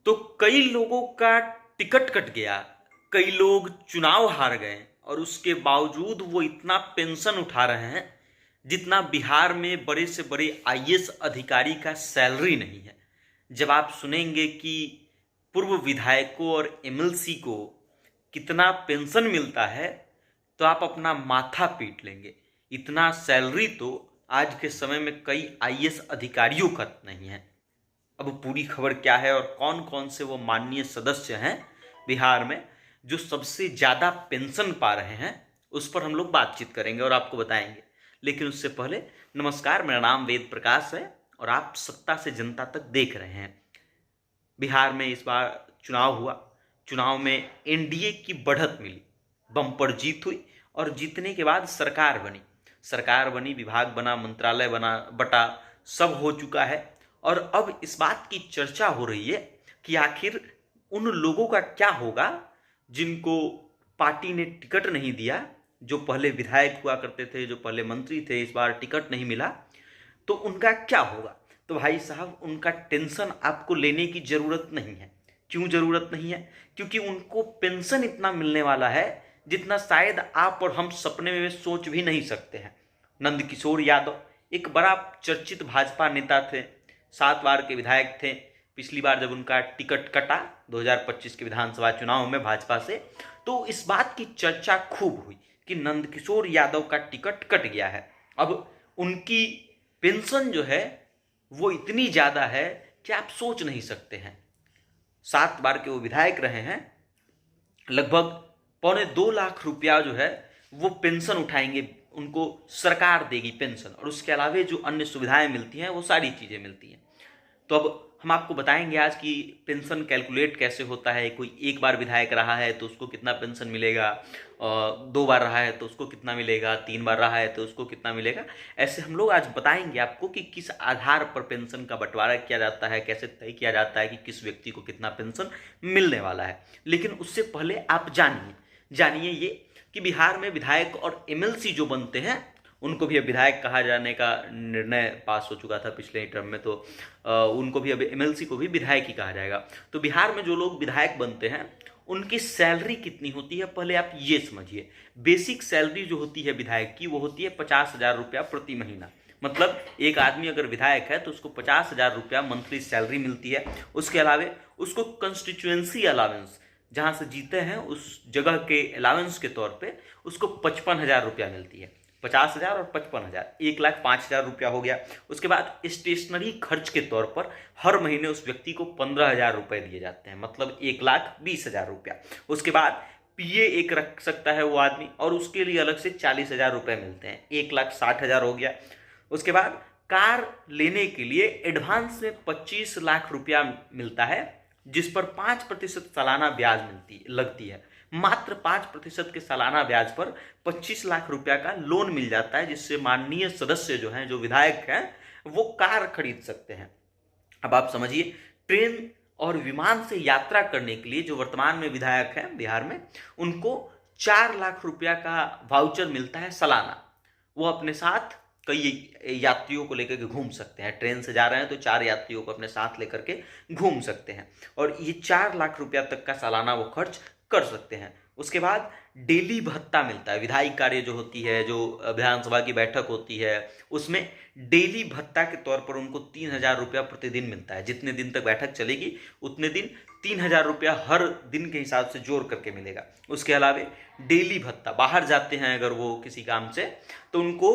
तो कई लोगों का टिकट कट गया, कई लोग चुनाव हार गए और उसके बावजूद वो इतना पेंशन उठा रहे हैं जितना बिहार में बड़े से बड़े आईएएस अधिकारी का सैलरी नहीं है। जब आप सुनेंगे कि पूर्व विधायकों और एमएलसी को कितना पेंशन मिलता है तो आप अपना माथा पीट लेंगे। इतना सैलरी तो आज के समय में कई आईएएस अधिकारियों का नहीं है। अब पूरी खबर क्या है और कौन कौन से वो माननीय सदस्य हैं बिहार में जो सबसे ज़्यादा पेंशन पा रहे हैं, उस पर हम लोग बातचीत करेंगे और आपको बताएंगे। लेकिन उससे पहले नमस्कार, मेरा नाम वेद प्रकाश है और आप सत्ता से जनता तक देख रहे हैं। बिहार में इस बार चुनाव हुआ, चुनाव में एनडीए की बढ़त मिली, बम्पर जीत हुई और जीतने के बाद सरकार बनी, विभाग बना, मंत्रालय बना, बटा, सब हो चुका है। और अब इस बात की चर्चा हो रही है कि आखिर उन लोगों का क्या होगा जिनको पार्टी ने टिकट नहीं दिया, जो पहले विधायक हुआ करते थे, जो पहले मंत्री थे, इस बार टिकट नहीं मिला तो उनका क्या होगा। तो भाई साहब, उनका टेंशन आपको लेने की ज़रूरत नहीं है। क्यों ज़रूरत नहीं है? क्योंकि उनको पेंशन इतना मिलने वाला है जितना शायद आप और हम सपने में सोच भी नहीं सकते हैं। नंदकिशोर यादव एक बड़ा चर्चित भाजपा नेता थे, 7 बार के विधायक थे। पिछली बार जब उनका टिकट कटा 2025 के विधानसभा चुनाव में भाजपा से, तो इस बात की चर्चा खूब हुई कि नंदकिशोर यादव का टिकट कट गया है। अब उनकी पेंशन जो है वो इतनी ज़्यादा है कि आप सोच नहीं सकते हैं। 7 बार के वो विधायक रहे हैं, लगभग 2.25 लाख रुपया जो है वो पेंशन उठाएंगे, उनको सरकार देगी पेंशन, और उसके अलावे जो अन्य सुविधाएं मिलती हैं वो सारी चीज़ें मिलती हैं। तो अब हम आपको बताएंगे आज कि पेंशन कैलकुलेट कैसे होता है। कोई एक बार विधायक रहा है तो उसको कितना पेंशन मिलेगा, 2 बार रहा है तो उसको कितना मिलेगा, 3 बार रहा है तो उसको कितना मिलेगा। ऐसे हम लोग आज बताएंगे आपको कि किस आधार पर पेंशन का बंटवारा किया जाता है, कैसे तय किया जाता है कि किस व्यक्ति को कितना पेंशन मिलने वाला है। लेकिन उससे पहले आप जानिए ये कि बिहार में विधायक और एमएलसी जो बनते हैं उनको भी अब विधायक कहा जाने का निर्णय पास हो चुका था पिछले टर्म में, तो उनको भी अब एमएलसी को भी विधायक ही कहा जाएगा। तो बिहार में जो लोग विधायक बनते हैं उनकी सैलरी कितनी होती है, पहले आप ये समझिए। बेसिक सैलरी जो होती है विधायक की वो होती है 50,000 रुपया प्रति महीना। मतलब एक आदमी अगर विधायक है तो उसको 50,000 रुपया मंथली सैलरी मिलती है। उसके अलावे उसको कंस्टिट्यूएंसी अलावेंस, जहाँ से जीते हैं उस जगह के अलावेंस के तौर पे उसको 55,000 रुपया मिलती है। 50,000 और 55,000, 1,05,000 रुपया हो गया। उसके बाद स्टेशनरी खर्च के तौर पर हर महीने उस व्यक्ति को 15,000 रुपये दिए जाते हैं, मतलब 1,20,000 रुपया। उसके बाद पीए एक रख सकता है वो आदमी, और उसके लिए अलग से 40,000 रुपये मिलते हैं, 1,60,000 हो गया। उसके बाद कार लेने के लिए एडवांस में 25 लाख रुपया मिलता है, जिस पर 5% सालाना ब्याज लगती है। मात्र 5% के सालाना ब्याज पर 25 लाख रुपया का लोन मिल जाता है, जिससे माननीय सदस्य जो हैं, जो विधायक हैं, वो कार खरीद सकते हैं। अब आप समझिए, ट्रेन और विमान से यात्रा करने के लिए जो वर्तमान में विधायक हैं बिहार में, उनको 4 लाख रुपया का वाउचर मिलता है सालाना। वो अपने साथ कई यात्रियों को लेकर के घूम सकते हैं। ट्रेन से जा रहे हैं तो 4 यात्रियों को अपने साथ लेकर के घूम सकते हैं, और ये 4 लाख रुपया तक का सालाना वो खर्च कर सकते हैं। उसके बाद डेली भत्ता मिलता है। विधायी कार्य जो होती है, जो विधानसभा की बैठक होती है, उसमें डेली भत्ता के तौर पर उनको 3,000 रुपया प्रतिदिन मिलता है। जितने दिन तक बैठक चलेगी उतने दिन 3,000 रुपया हर दिन के हिसाब से जोड़ करके मिलेगा। उसके अलावे डेली भत्ता, बाहर जाते हैं अगर वो किसी काम से, तो उनको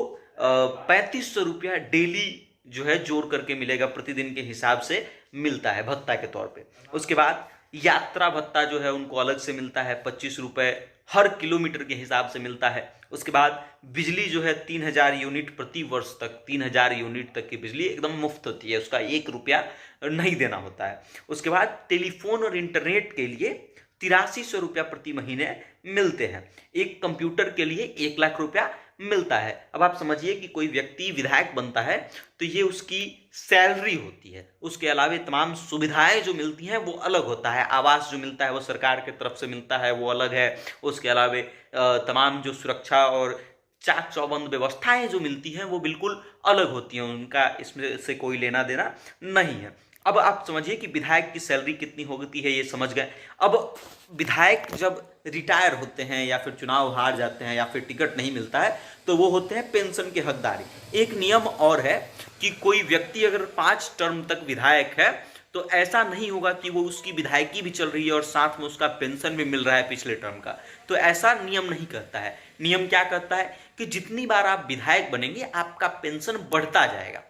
3,500 रुपया डेली जो है जोड़ करके मिलेगा, प्रतिदिन के हिसाब से मिलता है भत्ता के तौर पे। उसके बाद यात्रा भत्ता जो है उनको अलग से मिलता है, 25 रुपये हर किलोमीटर के हिसाब से मिलता है। उसके बाद बिजली जो है 3,000 यूनिट प्रति वर्ष तक, 3,000 यूनिट तक की बिजली एकदम मुफ्त होती है, उसका 1 रुपया नहीं देना होता है। उसके बाद टेलीफोन और इंटरनेट के लिए 8,300 रुपया प्रति महीने मिलते हैं। एक कंप्यूटर के लिए 1 लाख रुपया मिलता है। अब आप समझिए कि कोई व्यक्ति विधायक बनता है तो ये उसकी सैलरी होती है। उसके अलावे तमाम सुविधाएं जो मिलती हैं वो अलग होता है। आवास जो मिलता है वो सरकार की तरफ से मिलता है, वो अलग है। उसके अलावे तमाम जो सुरक्षा और चाक चौबंद व्यवस्थाएं जो मिलती हैं वो बिल्कुल अलग होती हैं, उनका इसमें से कोई लेना देना नहीं है। अब आप समझिए कि विधायक की सैलरी कितनी होती है, ये समझ गए। अब विधायक जब रिटायर होते हैं या फिर चुनाव हार जाते हैं या फिर टिकट नहीं मिलता है तो वो होते हैं पेंशन के हकदारी। एक नियम और है कि कोई व्यक्ति अगर 5 टर्म तक विधायक है तो ऐसा नहीं होगा कि वो उसकी विधायकी भी चल रही है और साथ में उसका पेंशन भी मिल रहा है पिछले टर्म का, तो ऐसा नियम नहीं कहता है। नियम क्या कहता है कि जितनी बार आप विधायक बनेंगे आपका पेंशन बढ़ता जाएगा।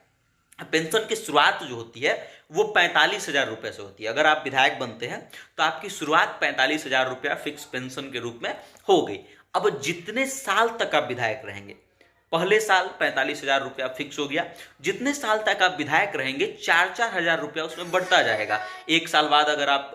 पेंशन की शुरुआत जो होती है वो 45,000 रुपये से होती है। अगर आप विधायक बनते हैं तो आपकी शुरुआत 45,000 रुपया फिक्स पेंशन के रूप में हो गई। अब जितने साल तक आप विधायक रहेंगे, पहले साल 45,000 रुपया फिक्स हो गया, जितने साल तक आप विधायक रहेंगे 4-4 हजार रुपया उसमें बढ़ता जाएगा। एक साल बाद अगर आप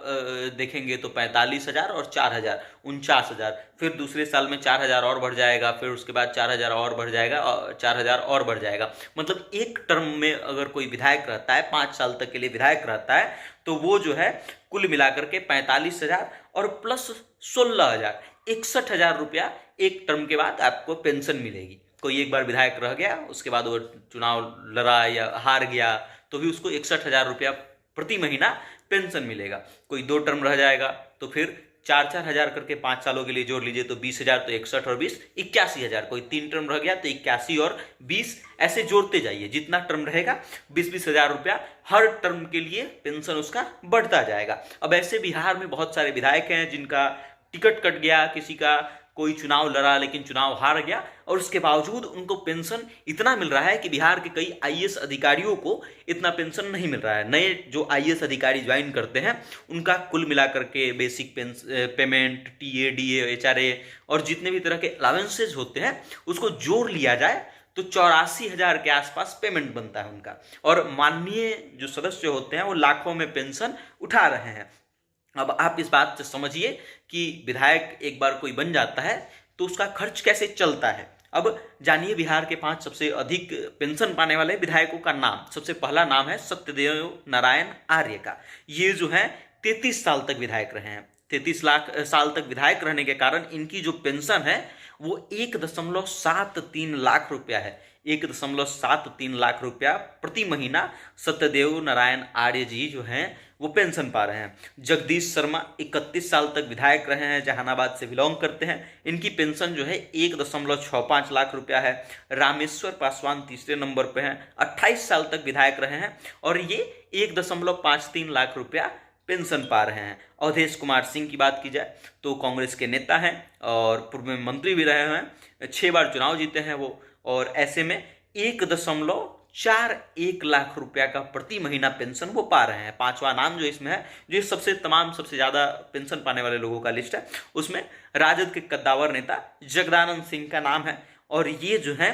देखेंगे तो 45,000 और 4,000 49,000, फिर दूसरे साल में 4,000 और बढ़ जाएगा, फिर उसके बाद 4,000 और बढ़ जाएगा और 4,000 और बढ़ जाएगा। मतलब एक टर्म में अगर कोई विधायक रहता है, 5 साल तक के लिए विधायक रहता है, तो वो जो है कुल मिलाकर के 45,000 और प्लस 16,000 61,000 रुपया एक टर्म के बाद आपको पेंशन मिलेगी। कोई एक बार विधायक रह गया, उसके बाद वो चुनाव लड़ा या हार गया तो भी उसको 61,000 रुपया प्रति महीना पेंशन मिलेगा। कोई 2 टर्म रह जाएगा तो फिर 4-4 हजार करके 5 सालों के लिए जोड़ लीजिए तो 20,000, तो 61 और 20 81,000। कोई 3 टर्म रह गया तो 81 और 20 ऐसे जोड़ते जाइए। जितना टर्म रहेगा 20-20 हजार रुपया हर टर्म के लिए पेंशन उसका बढ़ता जाएगा। अब ऐसे बिहार में बहुत सारे विधायक हैं जिनका टिकट कट गया, किसी का कोई चुनाव लड़ा लेकिन चुनाव हार गया और उसके बावजूद उनको पेंशन इतना मिल रहा है कि बिहार के कई आईएएस अधिकारियों को इतना पेंशन नहीं मिल रहा है। नए जो आईएएस अधिकारी ज्वाइन करते हैं उनका कुल मिलाकर के basic payment, TA, DA, HRA और जितने भी तरह के अलावेंसेज होते हैं उसको जोड़ लिया जाए तो 84,000 के आसपास पेमेंट बनता है उनका। और माननीय जो सदस्य होते हैं वो लाखों में पेंशन उठा रहे हैं। अब आप इस बात से समझिए कि विधायक एक बार कोई बन जाता है तो उसका खर्च कैसे चलता है। अब जानिए बिहार के 5 सबसे अधिक पेंशन पाने वाले विधायकों का नाम। सबसे पहला नाम है सत्यदेव नारायण आर्य का। ये जो है 33 साल तक विधायक रहे हैं। 33 लाख साल तक विधायक रहने के कारण इनकी जो पेंशन है वो 1.73 लाख रुपया है। 1.73 लाख रुपया प्रति महीना सत्यदेव नारायण आर्य जी जो हैं वो पेंशन पा रहे हैं। जगदीश शर्मा 31 साल तक विधायक रहे हैं, जहानाबाद से बिलोंग करते हैं। इनकी पेंशन जो है 1.65 लाख रुपया है। रामेश्वर पासवान तीसरे नंबर पे हैं, 28 साल तक विधायक रहे हैं और ये 1.53 लाख रुपया पेंशन पा रहे हैं। अवधेश कुमार सिंह की बात की जाए तो कांग्रेस के नेता हैं और पूर्व में मंत्री भी रहे हैं, 6 बार चुनाव जीते हैं वो, और ऐसे में 1.41 लाख रुपया का प्रति महीना पेंशन वो पा रहे हैं। 5वां नाम जो इसमें है, जो सबसे ज़्यादा पेंशन पाने वाले लोगों का लिस्ट है, उसमें राजद के कद्दावर नेता जगदानंद सिंह का नाम है। और ये जो है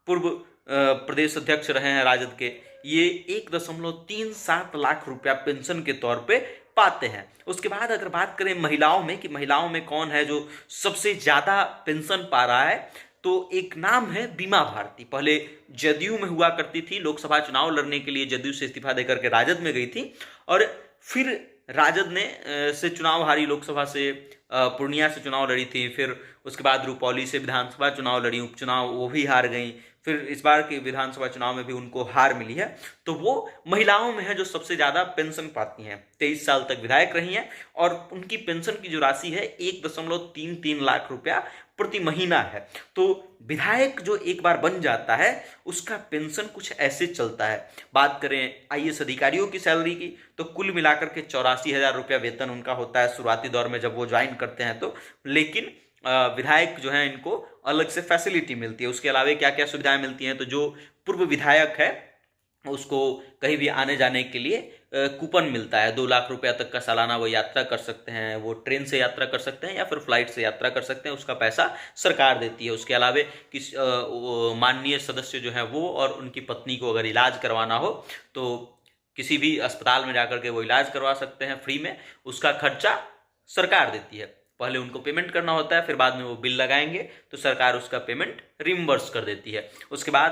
पूर्व प्रदेश अध्यक्ष रहे हैं राजद के, ये 1.37 लाख रुपया पेंशन के तौर पे पाते हैं। उसके बाद अगर बात करें महिलाओं में कि महिलाओं में कौन है जो सबसे ज़्यादा पेंशन पा रहा है, तो एक नाम है बीमा भारती। पहले जदयू में हुआ करती थी, लोकसभा चुनाव लड़ने के लिए जदयू से इस्तीफा देकर के राजद में गई थी और फिर राजद ने से चुनाव हारी, लोकसभा से पूर्णिया से चुनाव लड़ी थी, फिर उसके बाद रुपौली से विधानसभा चुनाव लड़ी, उपचुनाव वो भी हार गई, फिर इस बार के विधानसभा चुनाव में भी उनको हार मिली है। तो वो महिलाओं में है जो सबसे ज़्यादा पेंशन पाती हैं। 23 साल तक विधायक रही हैं और उनकी पेंशन की जो राशि है 1.33 लाख रुपया प्रति महीना है। तो विधायक जो एक बार बन जाता है उसका पेंशन कुछ ऐसे चलता है। बात करें आईएएस अधिकारियों की सैलरी की तो कुल मिलाकर के 84,000 रुपया वेतन उनका होता है शुरुआती दौर में जब वो ज्वाइन करते हैं तो। लेकिन विधायक जो है इनको अलग से फैसिलिटी मिलती है। उसके अलावा क्या क्या सुविधाएं मिलती हैं, तो जो पूर्व विधायक है उसको कहीं भी आने जाने के लिए कूपन मिलता है। 2 लाख रुपया तक का सालाना वो यात्रा कर सकते हैं, वो ट्रेन से यात्रा कर सकते हैं या फिर फ्लाइट से यात्रा कर सकते हैं, उसका पैसा सरकार देती है। उसके अलावा किस माननीय सदस्य जो है वो और उनकी पत्नी को अगर इलाज करवाना हो तो किसी भी अस्पताल में जाकर के वो इलाज करवा सकते हैं फ्री में, उसका खर्चा सरकार देती है। पहले उनको पेमेंट करना होता है, फिर बाद में वो बिल लगाएंगे तो सरकार उसका पेमेंट रिम्बर्स कर देती है। उसके बाद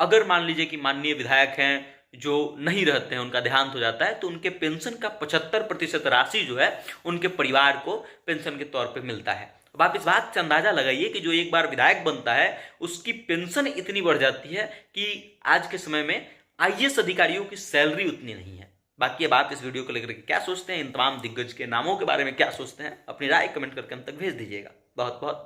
अगर मान लीजिए कि माननीय विधायक हैं जो नहीं रहते हैं, उनका देहांत हो जाता है, तो उनके पेंशन का 75% राशि जो है उनके परिवार को पेंशन के तौर पे मिलता है। अब आप इस बात से अंदाजा लगाइए कि जो एक बार विधायक बनता है उसकी पेंशन इतनी बढ़ जाती है कि आज के समय में आईएएस अधिकारियों की सैलरी उतनी नहीं है। बाकी अब आप इस वीडियो को लेकर के क्या सोचते हैं, इन तमाम दिग्गज के नामों के बारे में क्या सोचते हैं, अपनी राय कमेंट करके हम तक भेज दीजिएगा। बहुत बहुत